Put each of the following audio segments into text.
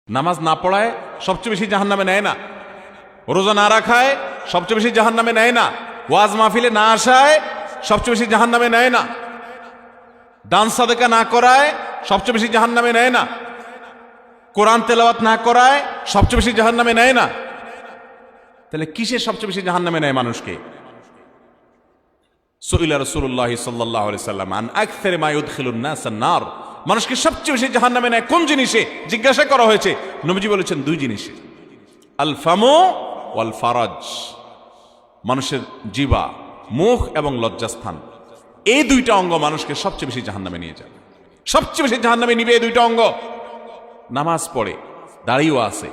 নামাজ না পড়ায় সবচেয়ে বেশি জাহান্নামে নেয় না, রোজা না রাখায় সবচেয়ে বেশি জাহান্নামে নেয় না, ওয়াজ মাহফিলে না আসায় সবচেয়ে বেশি জাহান্নামে নেয় না, দান সাদেকা না করায় সবচেয়ে বেশি জাহান্নামে নেয় না, কোরআন তেলাওয়াত না করায় সবচেয়ে বেশি জাহান্নামে নেয় না। তাহলে কিসের সবচেয়ে বেশি জাহান্নামে নেয় মানুষকে? সুইলা রাসূলুল্লাহ সাল্লাল্লাহু আলাইহি সাল্লাম আন আকসারি মা ইউদখিলুন নাস আন-নার, মানুষকে সবচেয়ে বেশি জাহান্নামে নেয় কোন জিনিসে জিজ্ঞাসা করা হয়েছে। নবীজি বলেছেন দুই জিনিসে, আল ফামু ওয়াল ফারাজ, মানুষের জিহ্বা, মুখ এবং লজ্জাস্থান, এই দুইটা অঙ্গ মানুষকে সবচেয়ে বেশি জাহান্নামে নিয়ে যায়। সবচেয়ে বেশি জাহান্নামে নিবে এই দুইটা অঙ্গ। নামাজ পড়ে, দাঁড়িয়েও আছে,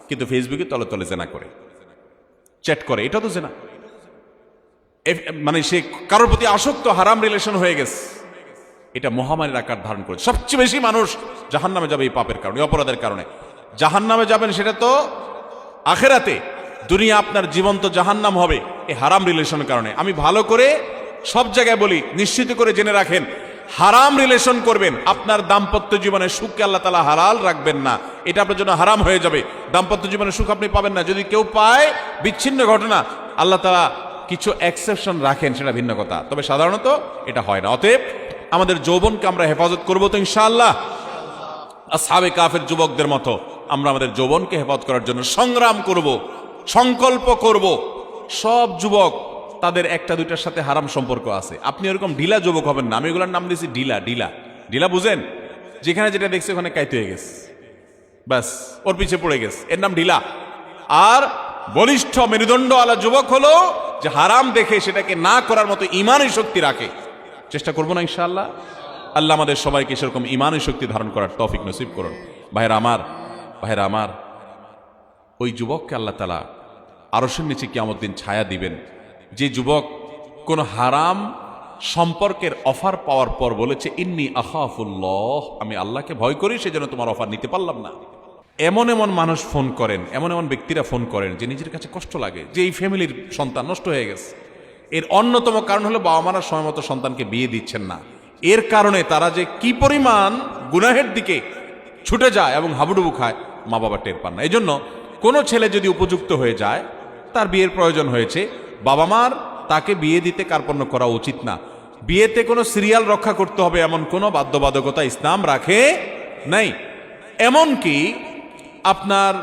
কিন্তু ফেসবুকে তলে তলে জেনা করে, চ্যাট করে, এটা তো জেনা। মানে সে কারোর প্রতি আসক্ত, হারাম রিলেশন হয়ে গেছে, এটা মহামারীর আকার ধারণ করে। সবচেয়ে বেশি মানুষ জাহান্নামে যাবে এই পাপের কারণে, অপরাধের কারণে। জাহান্নামে যাবেন সেটা তো আখেরাতে, দুনিয়া আপনার জীবন্ত জাহান্নাম হবে এই হারাম রিলেশনের কারণে। আমি ভালো করে সব জায়গায় বলি, নিশ্চিত করে জেনে রাখেন, হারাম রিলেশন করবেন, আপনার দাম্পত্য জীবনে সুখকে আল্লাহ তাআলা হালাল রাখবেন না, এটা আপনার জন্য হারাম হয়ে যাবে। দাম্পত্য জীবনে সুখ আপনি পাবেন না। যদি কেউ পায় বিচ্ছিন্ন ঘটনা, আল্লাহ তাআলা কিছু এক্সেপশন রাখেন, সেটা ভিন্ন কথা, তবে সাধারণত এটা হয় না। অতএব আমাদের যৌবনকে আমরা হেফাজত করবো তো ইনশাআল্লাহ। আসহাবে কাফের যুবকদের মতো আমরা আমাদের যৌবনকে হেফাজত করার জন্য সংগ্রাম করব, সংকল্প করব। সব যুবক তাদের একটা দুইটার সাথে হারাম সম্পর্ক আছে। আপনি এরকম ঢিলা যুবক হবেন না। আমি এগুলোর নাম দিয়েছি ঢিলা। ঢিলা ঢিলা বুঝেন? যেখানে যেটা দেখছে ওখানে কাইতে হয়ে গেছে, ব্যাস ওর পিছে পড়ে গেছে, এর নাম ঢিলা। আর বলিষ্ঠ মেরুদণ্ড আলা যুবক হলো যে হারাম দেখে সেটাকে না করার মতো ইমানই শক্তি রাখে। চেষ্টা করবো না ইনশাআল্লাহ? আল্লাহ আমাদের সবাইকে সেরকম ইমানই শক্তি ধারণ করার তৌফিক নসিব করুন। ভাইরা আমার, ওই যুবককে আল্লাহ তাআলা আরশের নিচে কিয়ামত দিন ছায়া দিবেন, যে যুবক কোন হারাম সম্পর্কের অফার পাওয়ার পর বলেছে, ইন্নী আখাফুল্লাহ, আমি আল্লাহকে ভয় করি, সেজন্য তোমার অফার নিতে পারলাম না। এমন এমন মানুষ ফোন করেন, এমন এমন ব্যক্তিরা ফোন করেন যে নিজের কাছে কষ্ট লাগে যে এই ফ্যামিলির সন্তান নষ্ট হয়ে গেছে। এর অন্যতম কারণ হলো বাবা মারা সময় মতো সন্তানকে বিয়ে দিচ্ছেন না। এর কারণে তারা যে কি পরিমাণ গুনাহের দিকে ছুটে যায় এবং হাবুডুবু খায়, মা বাবা টের পান না। এই জন্য কোনো ছেলে যদি উপযুক্ত হয়ে যায়, তার বিয়ের প্রয়োজন হয়েছে, বাবা মার তাকে বিয়ে দিতে কার্পণ্য করা উচিত না। বিয়েতে কোনো সিরিয়াল রক্ষা করতে হবে এমন কোনো বাধ্যবাধকতা ইসলাম রাখে নাই। এমনকি আপনার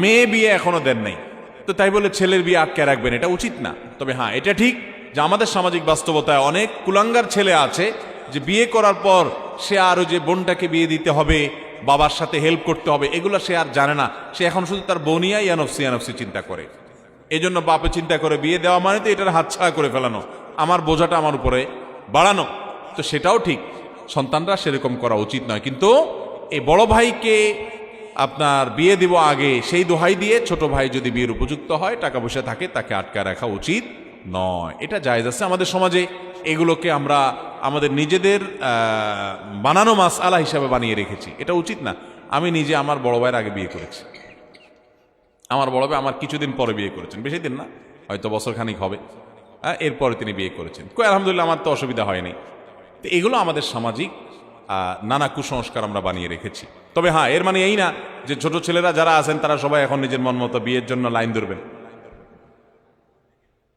মেয়ে বিয়ে এখনো দেন নাই, তো তাই বলে ছেলের বিয়ে আটকে রাখবেন, এটা উচিত না। তবে হ্যাঁ, এটা ঠিক যে আমাদের সামাজিক বাস্তবতায় অনেক কুলাঙ্গার ছেলে আছে যে বিয়ে করার পর সে আরো যে বোনটাকে বিয়ে দিতে হবে, বাবার সাথে হেল্প করতে হবে, এগুলো সে আর জানে না। সে এখন শুধু তার বোনিয়া ইয়ানফসি চিন্তা করে। এই জন্য বাপে চিন্তা করে বিয়ে দেওয়া মানে তো এটার হাতছাড়া করে ফেলানো, আমার বোঝাটা আমার উপরে বাড়ানো। তো সেটাও ঠিক, সন্তানরা সেরকম করা উচিত নয়। কিন্তু এই বড় ভাইকে আপনার বিয়ে দিব আগে, সেই দোহাই দিয়ে ছোট ভাই যদি বিয়ের উপযুক্ত হয়, টাকা পয়সা থাকে, তাকে আটকায় রাখা উচিত নয়। এটা জায়েজ আছে আমাদের সমাজে। এগুলোকে আমরা আমাদের নিজেদের বানানো মাসআলা হিসাবে বানিয়ে রেখেছি, এটা উচিত না। আমি নিজে আমার বড় ভাইয়ের আগে বিয়ে করেছি, আমার বড় ভাই আমার কিছুদিন পরে বিয়ে করেছেন, বেশি দিন না, হয়তো বছরখানিক হবে, এরপরে তিনি বিয়ে করেছেন। আলহামদুলিল্লাহ, আমার তো অসুবিধা হয়নি। তো এগুলো আমাদের সামাজিক নানা কুসংস্কার আমরা বানিয়ে রেখেছি। তবে হ্যাঁ, এর মানে এই না যে ছোট ছেলেরা যারা আছেন তারা সবাই এখন নিজের মন মতো বিয়ের জন্য লাইন ধরবেন।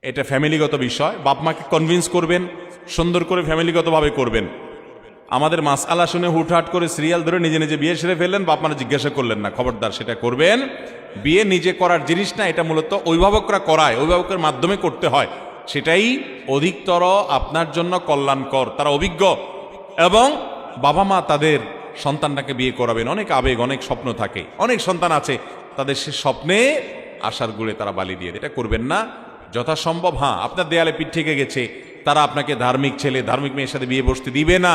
এটা ফ্যামিলিগত বিষয়, বাপ মাকে কনভিন্স করবেন, সুন্দর করে ফ্যামিলিগতভাবে করবেন। আমাদের মাসআলা শুনে হুটহাট করে সিরিয়াল ধরে নিজে নিজে বিয়ে সেরে ফেললেন, বাপ মারা জিজ্ঞাসা করলেন না, খবরদার সেটা করবেন। বিয়ে নিজে করার জিনিস না, এটা মূলত অভিভাবকরা করায়, অভিভাবকের মাধ্যমে করতে হয়, সেটাই অধিকতর আপনার জন্য কল্যাণকর। তারা অভিজ্ঞ, এবং বাবা মা তাদের সন্তানটাকে বিয়ে করাবেন। অনেক আবেগ, অনেক স্বপ্ন থাকে, অনেক সন্তান আছে তাদের সে স্বপ্নে আশার গুড়ে তারা বালি দিয়ে, এটা করবেন না যথাসম্ভব। হ্যাঁ, আপনার দেয়ালে পিঠ থেকে গেছে, তারা আপনাকে ধার্মিক ছেলে ধার্মিক মেয়ের সাথে বিয়ে বসতে দিবে না,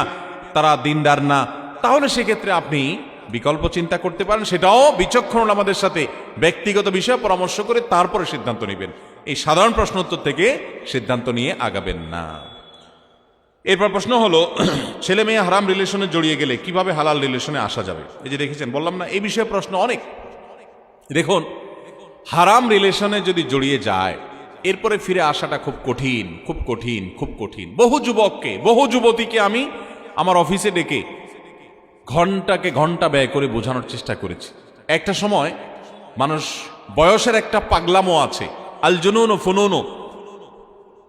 তারা দিনদার না, তাহলে সেক্ষেত্রে আপনি বিকল্প চিন্তা করতে পারেন। সেটাও বিচক্ষণ আমাদের সাথে ব্যক্তিগত বিষয়ে পরামর্শ করে তারপরে সিদ্ধান্ত নেবেন। এই সাধারণ প্রশ্নোত্তর থেকে সিদ্ধান্ত নিয়ে আগাবেন না। এরপর প্রশ্ন হলো, ছেলে মেয়ে হারাম রিলেশনে জড়িয়ে গেলে কিভাবে হালাল রিলেশনে আসা যাবে? এই যে দেখেছেন, বললাম না, এই বিষয়ে প্রশ্ন অনেক। দেখুন, হারাম রিলেশনে যদি জড়িয়ে যায়, এরপরে ফিরে আসাটা খুব কঠিন, খুব কঠিন, খুব কঠিন। বহু যুবককে, বহু যুবতীকে আমি আমার অফিসে ডেকে ঘন্টাকে ঘন্টা ব্যয় করে বোঝানোর চেষ্টা করেছি। একটা সময় মানুষ বয়সের একটা পাগলামো আছে, আল জুনুন ও ফুনুন,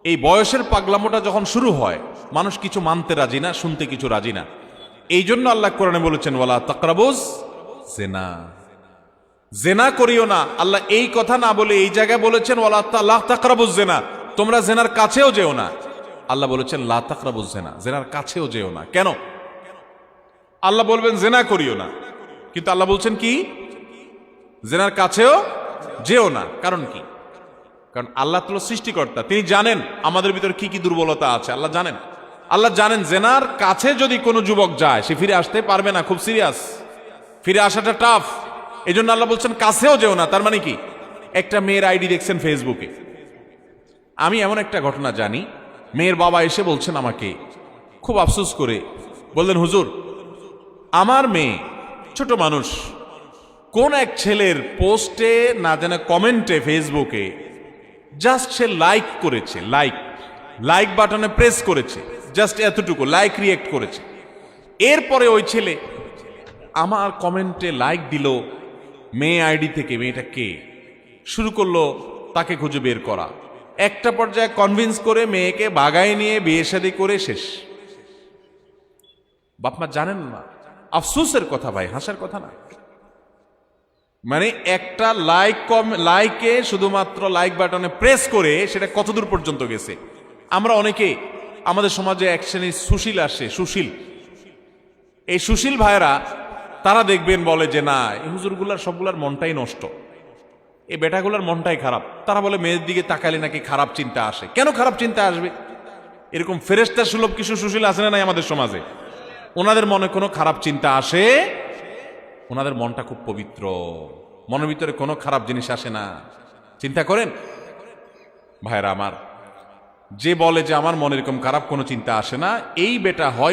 এই বয়সের পাগলামোটা যখন শুরু হয় মানুষ কিছু মানতে রাজি না, শুনতে কিছু রাজি না। এই জন্য আল্লাহ কোরআনে বলেছেন ওয়ালা তাকরাবুজ জিনা, জেনা করিও না। আল্লাহ এই কথা না বলে এই জায়গায় বলেছেন ওয়ালা লা তাকরাবুজ জিনা, তোমরা জেনার কাছেও যেও না। আল্লাহ বলেছেন লা তাকরাবুজ জিনা, জেনার কাছেও যেও না। কেন? আল্লাহ বলবেন জেনা করিও না, কিন্তু আল্লাহ বলছেন কি জেনার কাছেও যেও না। কারণ কি? কারণ আল্লাহ তো সৃষ্টিকর্তা, তিনি জানেন আমাদের ভিতরে কি কি দুর্বলতা আছে। আল্লাহ জানেন, আল্লাহ জানেন জেনার কাছে যদি কোনো যুবক যায় সে ফিরে আসতে পারবে না, খুব সিরিয়াস, ফিরে আসাটা টাফ। এই জন্য আল্লাহ বলছেন কাছেও যেও না। তার মানে কি? একটা মেয়ের আইডি দেখছেন ফেসবুকে, আমি এমন একটা ঘটনা জানি, মেয়ের বাবা এসে বলছেন আমাকে খুব আফসোস করে, বললেন হুজুর আমার মেয়ে ছোট মানুষ, কোন এক ছেলের পোস্টে না জানে কমেন্টে ফেসবুকে জাস্ট সে লাইক করেছে, লাইক বাটনে প্রেস করেছে, জাস্ট এতটুকু লাইক রিয়েক্ট করেছে। এরপরে ওই ছেলে আমার কমেন্টে লাইক দিল মেয়ে আইডি থেকে। মেয়েটা কে? শুরু করলো তাকে খুঁজে বের করা। একটা পর্যায়ে কনভিন্স করে মেয়েকে বাগায় নিয়ে বিয়ে শাদী করে শেষ। বাপমা জানেন না, আফসোসের কথা ভাই, হাসার কথা না। মানে একটা লাইকে শুধুমাত্র লাইক বাটনে প্রেস করে সেটা কতদূর পর্যন্ত গেছে। আমরা অনেকে আমাদের সমাজে এক শ্রেণীর সুশীল আসে, সুশীল, এই সুশীল ভাইরা তারা দেখবেন বলে যে না এই হুজুরগুলার সবগুলার মনটাই নষ্ট, এই বেটাগুলার মনটাই খারাপ। তারা বলে মেয়ের দিকে তাকালে নাকি খারাপ চিন্তা আসে। কেন খারাপ চিন্তা আসবে? এরকম ফেরেশতা সুলভ কিছু সুশীল আছে না নাই আমাদের সমাজে? ওনাদের মনে কোনো খারাপ চিন্তা আসে? ওনাদের মনটা খুব পবিত্র, মনের ভিতরে কোনো খারাপ জিনিস আসে না। চিন্তা করেন ভাইরা আমার, যে বলে যে আমার মনে এরকম খারাপ কোনো চিন্তা আসে না, এই বেটা হয়